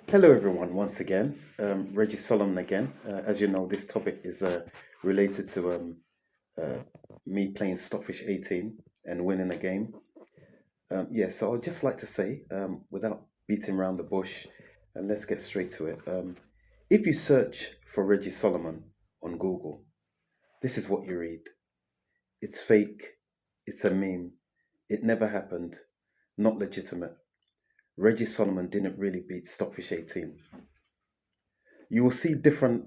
Hello, everyone, once again. Reggie Solomon again. As you know, this topic is related to uh, me playing Stockfish 18 and winning a game. So I'd just like to say, without beating around the bush, and let's get straight to it. If you search for Reggie Solomon on Google, this is what you read. It's fake, it's a meme, it never happened, not legitimate. Reggie Solomon didn't really beat Stockfish 18. You will see different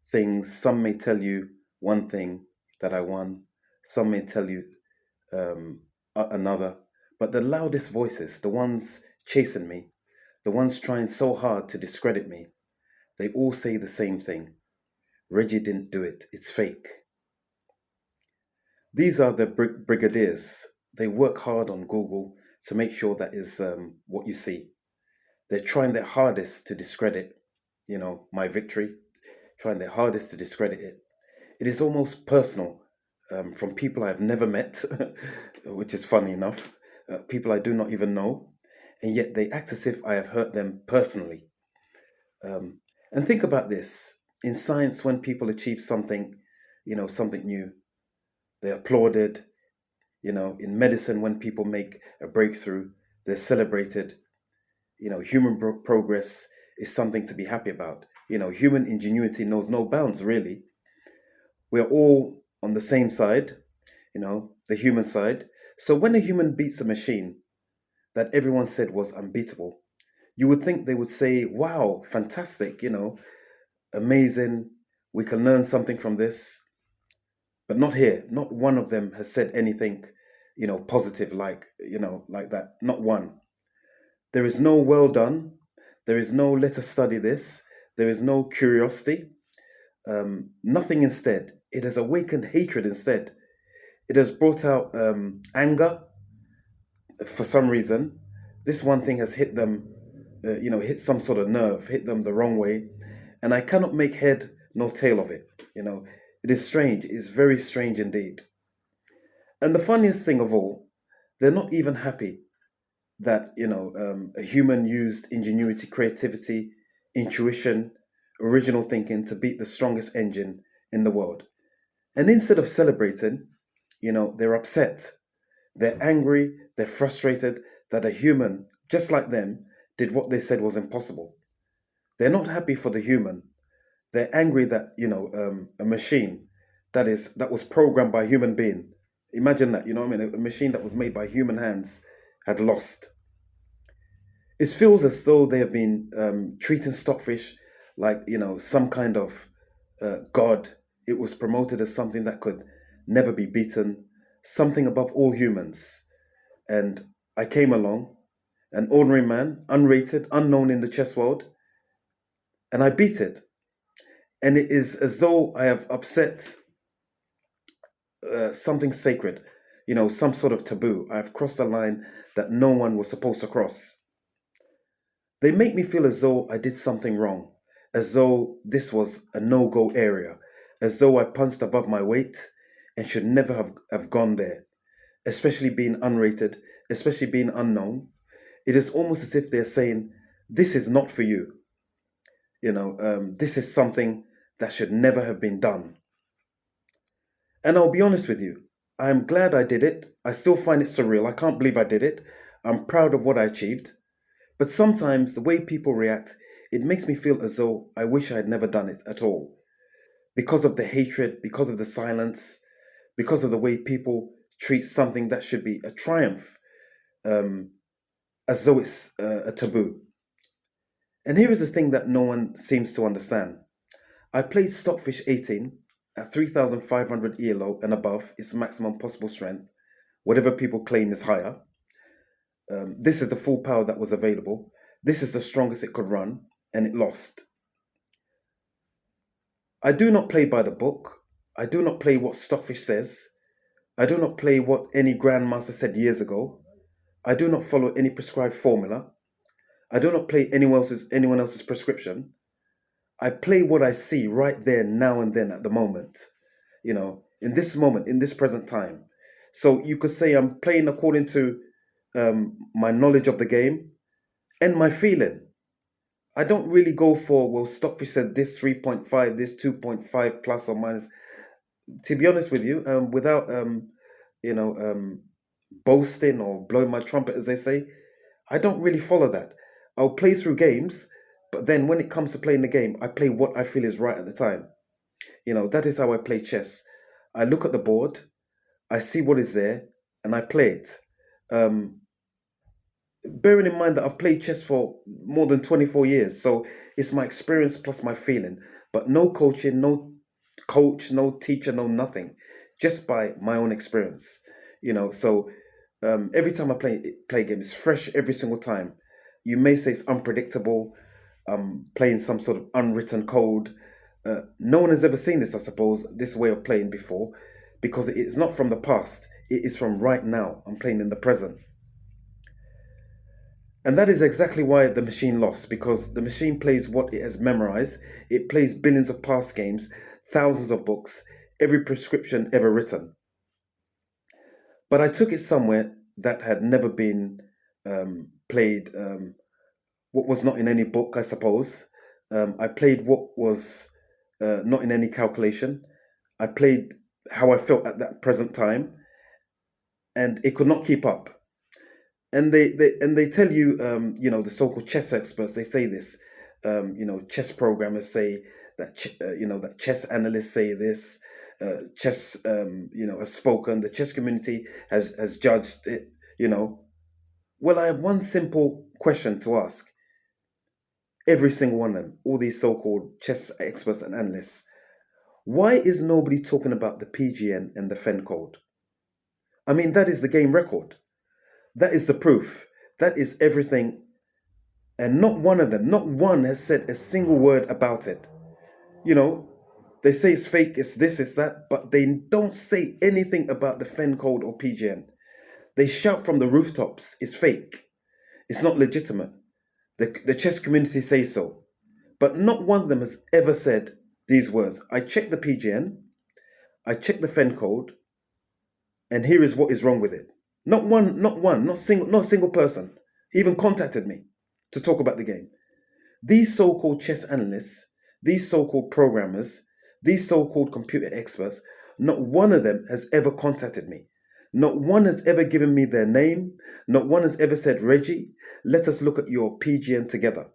things. Some may tell you one thing that I won, some may tell you another. But the loudest voices, the ones chasing me, the ones trying so hard to discredit me, they all say the same thing. Reggie didn't do it, it's fake. These are the brigadiers. They work hard on Google to make sure that is what you see. They're trying their hardest to discredit, my victory, trying their hardest to discredit it. It is almost personal from people I've never met, which is funny enough, people I do not even know, and yet they act as if I have hurt them personally. Um, and think about this in science, when people achieve something, something new, they're applauded. In medicine, when people make a breakthrough, they're celebrated. Human progress is something to be happy about. Human ingenuity knows no bounds, really. We're all on the same side, the human side. So when a human beats a machine that everyone said was unbeatable, you would think they would say, wow, fantastic, amazing, we can learn something from this. But not here. Not one of them has said anything, positive like that. Not one. There is no well done. There is no let us study this. There is no curiosity. Nothing instead. It has awakened hatred instead. It has brought out anger for some reason. This one thing has hit them, hit some sort of nerve, hit them the wrong way, and I cannot make head nor tail of it. It is strange. It is very strange indeed. And the funniest thing of all, they're not even happy that a human used ingenuity, creativity, intuition, original thinking to beat the strongest engine in the world. And instead of celebrating, they're upset. They're angry, they're frustrated that a human, just like them, did what they said was impossible. They're not happy for the human. They're angry that, a machine that was programmed by a human being. Imagine that, what I mean? A machine that was made by human hands had lost. It feels as though they have been treating Stockfish like, some kind of god. It was promoted as something that could never be beaten, something above all humans. And I came along, an ordinary man, unrated, unknown in the chess world, and I beat it. And it is as though I have upset something sacred, some sort of taboo. I have crossed a line that no one was supposed to cross. They make me feel as though I did something wrong, as though this was a no go area, as though I punched above my weight and should never have gone there, especially being unrated, especially being unknown. It is almost as if they're saying, this is not for you. This is something that should never have been done. And I'll be honest with you, I'm glad I did it. I still find it surreal. I can't believe I did it. I'm proud of what I achieved. But sometimes the way people react, it makes me feel as though I wish I had never done it at all. Because of the hatred, because of the silence, because of the way people treat something that should be a triumph, um, as though it's a taboo. And here is the thing that no one seems to understand. I played Stockfish 18 at 3,500 ELO and above its maximum possible strength, whatever people claim is higher. This is the full power that was available. This is the strongest it could run, and it lost. I do not play by the book. I do not play what Stockfish says. I do not play what any grandmaster said years ago. I do not follow any prescribed formula. I do not play anyone else's prescription. I play what I see right there, now and then, at the moment. In this moment, in this present time. So you could say I'm playing according to my knowledge of the game and my feeling. I don't really go for, well, Stockfish said this 3.5, this 2.5 plus or minus. To be honest with you, without you know, boasting or blowing my trumpet, as they say, I don't really follow that. I'll play through games, but then when it comes to playing the game, I play what I feel is right at the time. That is how I play chess. I look at the board, I see what is there, and I play it. Um, Bearing in mind that I've played chess for more than 24 years, so it's my experience plus my feeling. But no coaching, no coach, no teacher, no nothing, just by my own experience. So every time I play a game, it's fresh every single time. You may say it's unpredictable. Playing some sort of unwritten code. No one has ever seen this, I suppose, this way of playing before, because it's not from the past. It is from right now. I'm playing in the present. And that is exactly why the machine lost, because the machine plays what it has memorized. It plays billions of past games, thousands of books, every prescription ever written. But I took it somewhere that had never been played, what was not in any book, I suppose. I played what was not in any calculation. I played how I felt at that present time, and it could not keep up. And they tell you, the so-called chess experts, they say this. Chess programmers say that that chess analysts say this. Chess have spoken. The chess community has judged it. Well, I have one simple question to ask every single one of them, all these so-called chess experts and analysts. Why is nobody talking about the PGN and the FEN code? I mean, that is the game record. That is the proof. That is everything. And not one of them, not one has said a single word about it. They say it's fake, it's this, it's that, but they don't say anything about the FEN code or PGN. They shout from the rooftops, it's fake. It's not legitimate. The chess community says so. But not one of them has ever said these words. I checked the PGN, I checked the FEN code, and here is what is wrong with it. Not a single person even contacted me to talk about the game. These so-called chess analysts, these so-called programmers, these so-called computer experts, not one of them has ever contacted me. Not one has ever given me their name. Not one has ever said, Reggie, let us look at your PGN together.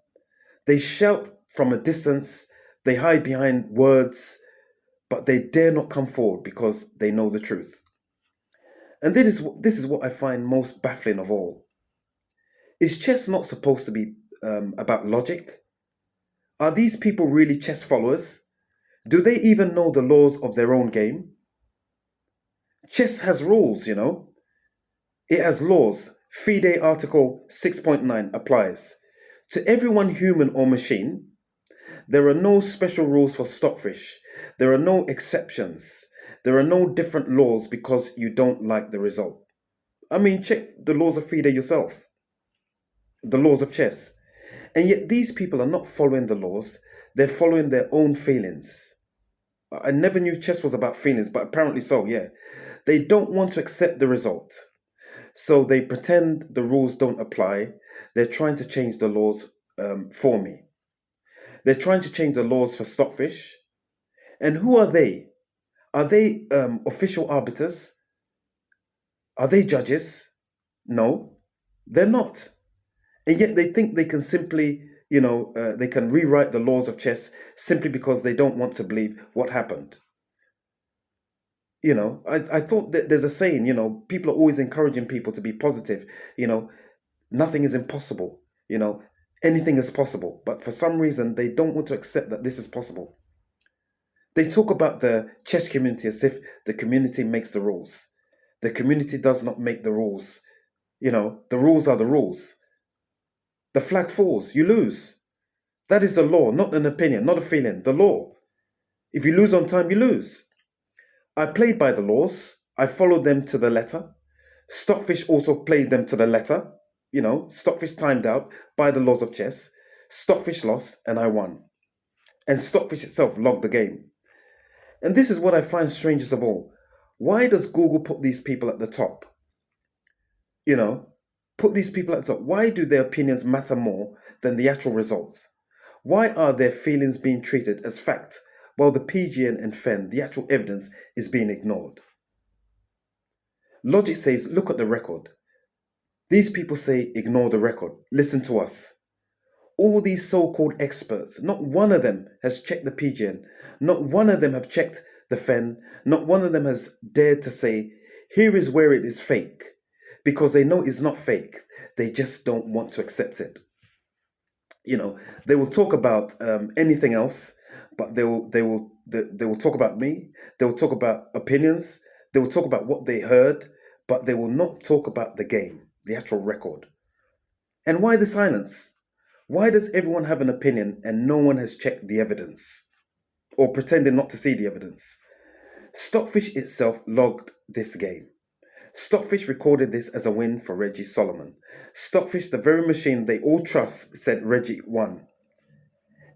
They shout from a distance, they hide behind words, but they dare not come forward because they know the truth. And this is what I find most baffling of all. Is chess not supposed to be about logic? Are these people really chess followers? Do they even know the laws of their own game? Chess has rules, It has laws. FIDE Article 6.9 applies. To everyone human or machine, there are no special rules for Stockfish. There are no exceptions. There are no different laws because you don't like the result. I mean, check the laws of FIDE yourself. The laws of chess. And yet these people are not following the laws. They're following their own feelings. I never knew chess was about feelings, but apparently so, yeah. They don't want to accept the result. So they pretend the rules don't apply. They're trying to change the laws for me. They're trying to change the laws for Stockfish. And who are they? Are they official arbiters? Are they judges? No, they're not. And yet they think they can simply, they can rewrite the laws of chess simply because they don't want to believe what happened. I thought that there's a saying, people are always encouraging people to be positive. Nothing is impossible. Anything is possible. But for some reason, they don't want to accept that this is possible. They talk about the chess community as if the community makes the rules. The community does not make the rules. The rules are the rules. The flag falls, you lose. That is the law, not an opinion, not a feeling, the law. If you lose on time, you lose. I played by the laws. I followed them to the letter. Stockfish also played them to the letter. Stockfish timed out by the laws of chess. Stockfish lost and I won. And Stockfish itself logged the game. And this is what I find strangest of all. Why does Google put these people at the top? Put these people at the top. Why do their opinions matter more than the actual results? Why are their feelings being treated as fact while the PGN and FEN, the actual evidence, is being ignored? Logic says, look at the record. These people say, ignore the record. Listen to us. All these so-called experts, not one of them has checked the PGN. Not one of them have checked the FEN. Not one of them has dared to say, here is where it is fake. Because they know it's not fake. They just don't want to accept it. They will talk about anything else, but they will talk about me. They will talk about opinions. They will talk about what they heard, but they will not talk about the game, the actual record. And why the silence? Why does everyone have an opinion and no one has checked the evidence, or pretending not to see the evidence? Stockfish itself logged this game. Stockfish recorded this as a win for Reggie Solomon. Stockfish, the very machine they all trust, said Reggie won.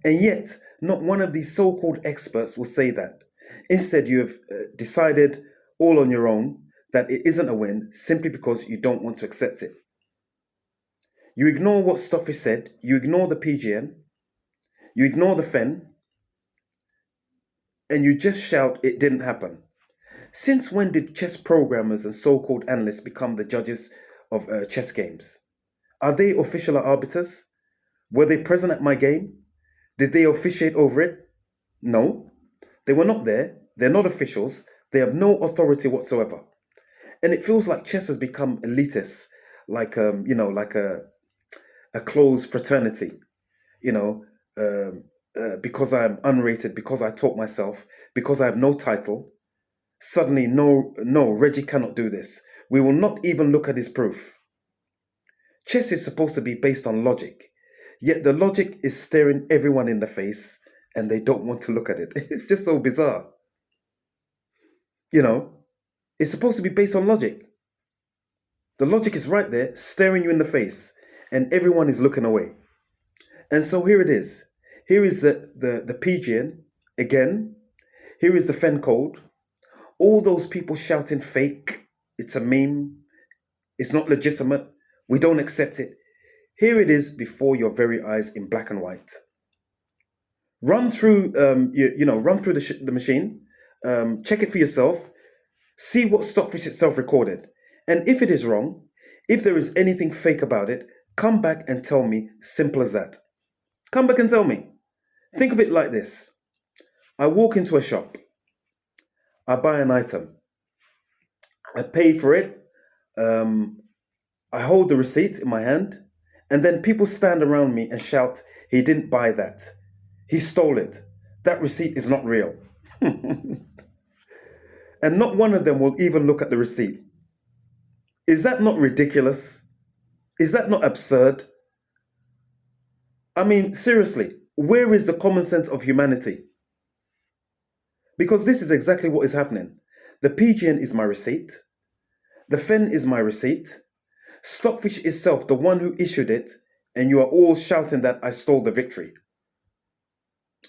And yet, not one of these so-called experts will say that. Instead, you have decided all on your own that it isn't a win simply because you don't want to accept it. You ignore what Stockfish said, you ignore the PGN, you ignore the FEN, and you just shout it didn't happen. Since when did chess programmers and so-called analysts become the judges of chess games? Are they official arbiters? Were they present at my game? Did they officiate over it? No, they were not there. They're not officials. They have no authority whatsoever. And it feels like chess has become elitist, like a closed fraternity. Because I'm unrated, because I taught myself, because I have no title. Suddenly, no, Reggie cannot do this. We will not even look at his proof. Chess is supposed to be based on logic, yet the logic is staring everyone in the face and they don't want to look at it. It's just so bizarre. It's supposed to be based on logic. The logic is right there, staring you in the face, and everyone is looking away. And so here it is. Here is the PGN again. Here is the FEN code. All those people shouting fake, it's a meme, it's not legitimate, we don't accept it. Here it is before your very eyes in black and white. Run through, run through the machine, check it for yourself, see what Stockfish itself recorded. And if it is wrong, if there is anything fake about it, come back and tell me, simple as that. Come back and tell me. Think of it like this. I walk into a shop. I buy an item. I pay for it. I hold the receipt in my hand. And then people stand around me and shout, he didn't buy that. He stole it. That receipt is not real. And not one of them will even look at the receipt. Is that not ridiculous? Is that not absurd? I mean, seriously, where is the common sense of humanity? Because this is exactly what is happening. The PGN is my receipt. The FEN is my receipt. Stockfish itself, the one who issued it, and you are all shouting that I stole the victory.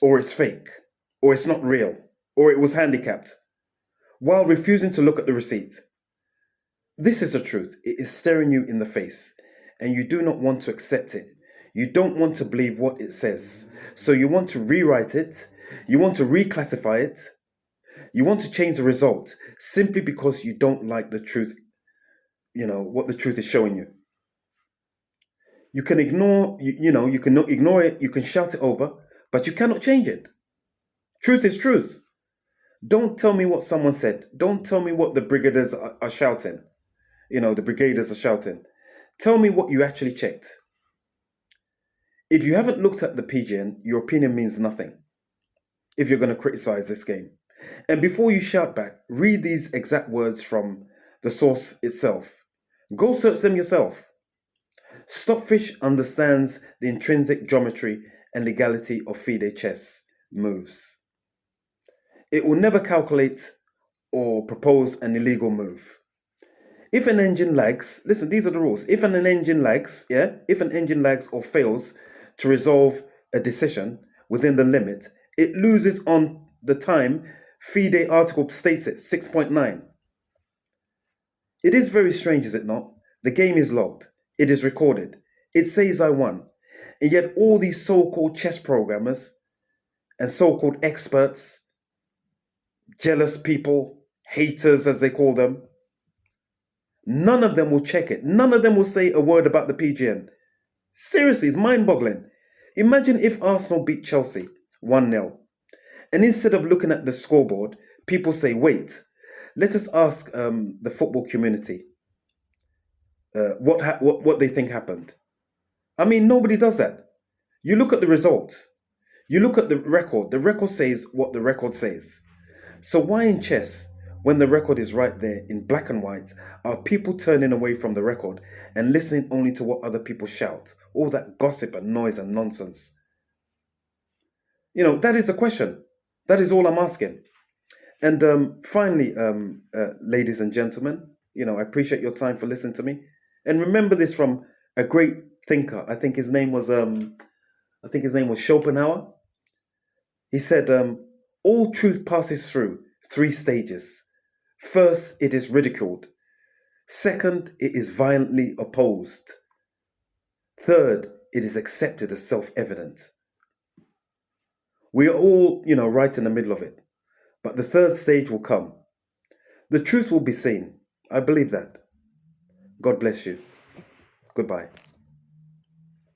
Or it's fake. Or it's not real. Or it was handicapped. While refusing to look at the receipt. This is the truth. It is staring you in the face. And you do not want to accept it. You don't want to believe what it says. So you want to rewrite it. You want to reclassify it. You want to change the result simply because you don't like the truth, what the truth is showing you. You can ignore, you can ignore it, you can shout it over, but you cannot change it. Truth is truth. Don't tell me what someone said. Don't tell me what the brigaders are shouting. The brigaders are shouting. Tell me what you actually checked. If you haven't looked at the PGN, your opinion means nothing if you're going to criticize this game. And before you shout back, read these exact words from the source itself. Go search them yourself. Stockfish understands the intrinsic geometry and legality of FIDE chess moves. It will never calculate or propose an illegal move. If an engine lags, listen, these are the rules. If an engine lags, or fails to resolve a decision within the limit, it loses on the time FIDE article states it, 6.9. It is very strange, is it not? The game is logged. It is recorded. It says I won. And yet all these so-called chess programmers and so-called experts, jealous people, haters as they call them, none of them will check it. None of them will say a word about the PGN. Seriously, it's mind-boggling. Imagine if Arsenal beat Chelsea 1-0. And instead of looking at the scoreboard, people say, wait, let us ask the football community what they think happened. I mean, nobody does that. You look at the result. You look at the record says what the record says. So why in chess, when the record is right there in black and white, are people turning away from the record and listening only to what other people shout? All that gossip and noise and nonsense. You know, that is the question. That is all I'm asking. And finally, ladies and gentlemen, you know, I appreciate your time for listening to me. And remember this from a great thinker. I think his name was Schopenhauer. He said, all truth passes through 3 stages. First, it is ridiculed. Second, it is violently opposed. Third, it is accepted as self-evident. We are all, you know, right in the middle of it. But the third stage will come. The truth will be seen. I believe that. God bless you. Goodbye.